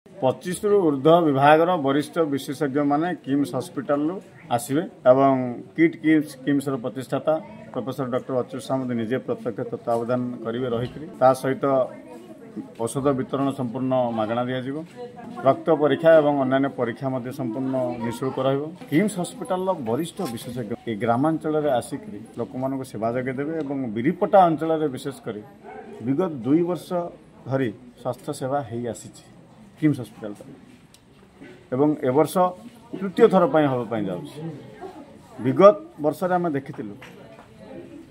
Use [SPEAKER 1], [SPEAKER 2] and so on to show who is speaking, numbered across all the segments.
[SPEAKER 1] 25 रु ऊर्ध्व विभाग वरिष्ठ विशेषज्ञ माने किम्स हॉस्पिटल आसवे एवं किट किम्स प्रतिष्ठाता प्रोफेसर डॉक्टर अच्युत सामंत निजे प्रत्यक्ष तत्वावधान करेंगे रही सहित औषध वितरण संपूर्ण मागणा दिज्व रक्त परीक्षा और अन्य परीक्षा संपूर्ण निःशुल्क किम्स हॉस्पिटल वरिष्ठ विशेषज्ञ ये ग्रामांचल आसिक लोक मान सेवा जगेदेवे और बिरीपटा अंचल विशेषकर विगत 2 वर्ष धरी स्वास्थ्य सेवा हो आसी किम्स हॉस्पिटल एवं ए वर्ष तृतीय थर हाँपाई जाऊँ विगत वर्ष आम देखी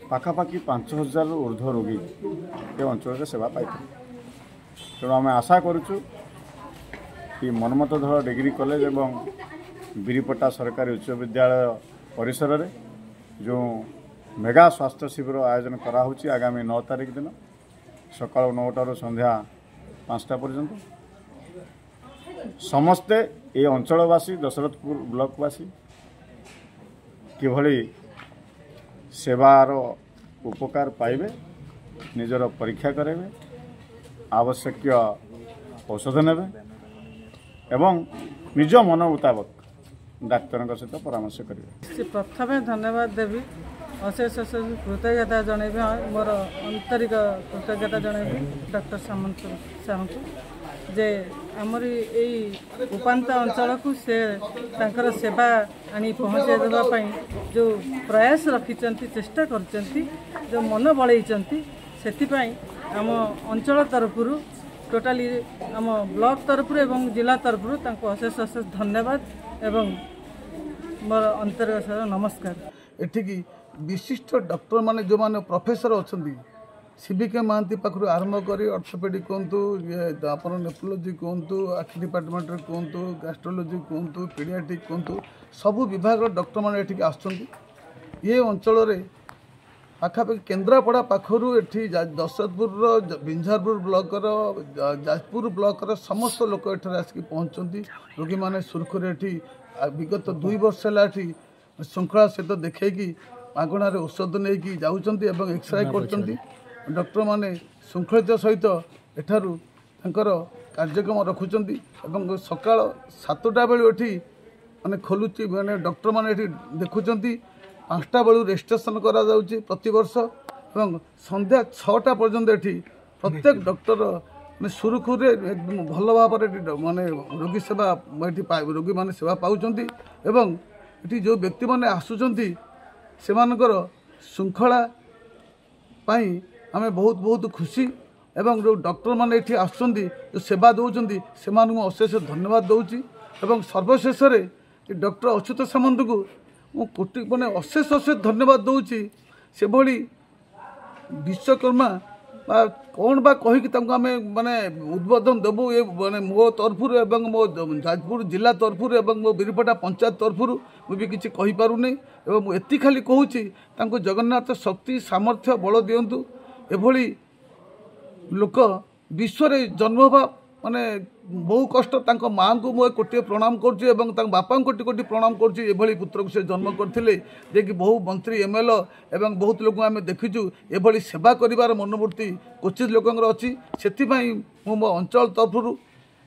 [SPEAKER 1] पाखापाखि 5000 ऊर्ध्व रोगी ये अंचल सेवा पाई तेणु आम आशा करुचु कि मनमतधर डिग्री कॉलेज एवं बिरीपटा सरकारी उच्च विद्यालय परिसर रे जो मेगा स्वास्थ्य शिविर आयोजन कराऊँच आगामी 9 तारिख दिन सका 9 संध्या 5टा पर्यंत समस्ते ये अंचलवासी दशरथपुर ब्लॉकवासी किभली सेवार उपकार पाइबे निजर परीक्षा करेंगे आवश्यक औषध नेबे एवं निज मन मुताबक डाक्तर सहित परामर्श करेंगे।
[SPEAKER 2] प्रथम धन्यवाद देवी अशेष अशेष कृतज्ञता जनइबी मोर आंतरिक कृतज्ञता जनइबी डॉक्टर सामंत साहू जे आमरी उपांत अंचल को से तांकर सेवा आनी पहुँचाई देवाई जो प्रयास रखिंट चेष्टा कर जो मन बढ़ई से आम अंचल तरफ टोटाली आम ब्लॉक तरफ एवं जिला तरफ अशेष अशेष धन्यवाद एवं मोर अंतर्गत नमस्कार।
[SPEAKER 3] एठिकी विशिष्ट डॉक्टर माने जो माने प्रोफेसर अच्छा सीबीके महांती पाखु आरंभ कर ऑर्थोपेडिक कहतु आप नेफ्रोलॉजी कहतु आखि डिपार्टमेंट कहतु गैस्ट्रोलॉजी कहतु पीडियाट्रिक कहतु सबू विभाग डॉक्टर मैंने एठिक आसुँच ये अंचल पाखापाखि केन्द्रापड़ा पाखर एठी दशरथपुर बिंझारपुर ब्लॉकर जाजपुर ब्लॉकर समस्त लोक एठार आसिक पहुँचती रोगी मैंने सुरखुरी एठी विगत 2 वर्ष है श्रृंखला सहित देखी मागणार औषध नहीं जाऊँच एक्सरे कर डॉक्टर माने श्रृंखलित सहित एठारू कार्यक्रम रखुंट सकाल 7टा बेलू एठी माने खोलुची माने डॉक्टर माने एठी देखुंट 5टा बेलू रेजिस्ट्रेशन करा जाउची प्रति वर्ष एवं संध्या 6टा पर्यंत एठी प्रत्येक डॉक्टर माने सुरखुरे एकदम भल भाव माने रोगी सेवा एठी रोगी माने सेवा पाउचंती एवं एठी जो व्यक्ति माने आसुचंती सेमानकर श्रृंखला पाई आमे बहुत बहुत खुशी एवं जो डॉक्टर माने एठी आसुचंती जो सेवा दउचंती सेमानकु अशेष धन्यवाद दउची एवं सर्वशेष रे डॉक्टर अच्युत सामंत को मु कोटि माने अशेष अशेष धन्यवाद दउची से भली विश्वकर्मा बा कौन बा कही कि आमे माने उद्बोधन देबू ये माने मो तरफ एवं मो जाजपुर जिला तरफ एवं मो बिरीपटा पंचायत तरफ मुझे किसी कही पारु नहीं एवं मु एति खाली कहूची तांको जगन्नाथ शक्ति सामर्थ्य बल दियंतु एभली लोक विश्व जन्म हवा माने बहु कष्ट तांको माँ को मुझे कोटी प्रणाम करुच्ची बापा कोटी कोटी प्रणाम करुच्ची एभली पुत्र को से जन्म करथिले जे कि बहु मंत्री एमएलए एवं बहुत लोक आम देखीचु एभली सेवा करिवार मनोवृत्ति क्वचित लोकंर अच्छी से मो अंचल तरफ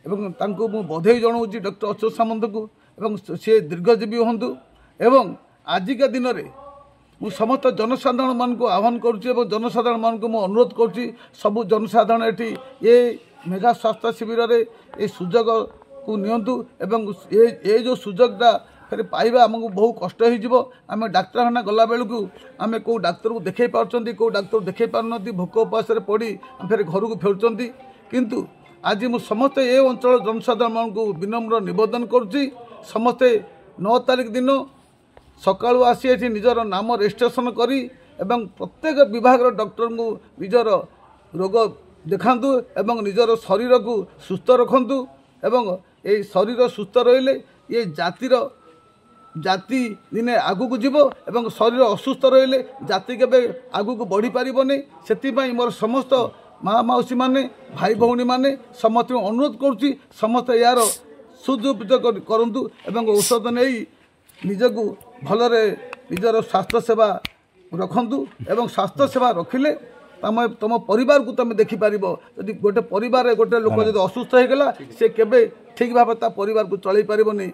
[SPEAKER 3] एवं तांको मु बधाई जनाऊँगी डॉक्टर अच्युत सामंत को एवं सी दीर्घजीवी हूँ एवं आजिका दिन में मु समस्त जनसाधारण मान को आह्वान करुच्ची जनसाधारण मान को मु अनुरोध करुच्ची सबु जनसाधारण एठी ये मेगा स्वास्थ्य शिविर रे ये सुजोग को नियंतु एवं ये जो सुजोगटा फिर पाइबा आमको बहुत कष्ट हो आम डाक्तखाना गला बेलू आम कौ डाक्तर को देखे पार्टी कौ डाक्तर देखे पारती भोक उपास पड़ी फिर घर को फेरुंट किंतु आज मु समस्ते ये अंचल जनसाधारण मान को विनम्र निवेदन करुच्ची समस्ते 9 तारिख दिन सकाळु आसी एठी निजर नाम रेजिस्ट्रेशन करी एवं प्रत्येक विभाग डॉक्टर को निजर रोग देखांतु एवं निजर शरीर को सुस्थ रखंतु एवं ये शरीर सुस्थ रहिले ये जाति दिने आगु को जीव एवं शरीर असुस्थ रहिले जाति केबे आगु को बढ़ी पारिबनी सेति मोर समस्त माँ मौसी माने भाई भौणी माने समस्त अनुरोध करुच्ची समस्त यार सुदुपयोग करंतु एवं औषध नहीं निजको भलरे निजर स्वास्थ्य सेवा रखंतु एवं स्वास्थ्य सेवा रखिले तुम परिवार को तुम देखिपार जदि गोटे परिवार गोटे लोक जब असुस्थ हो गला से केबे ठीक भाव परिवार को चलई पारिबनी।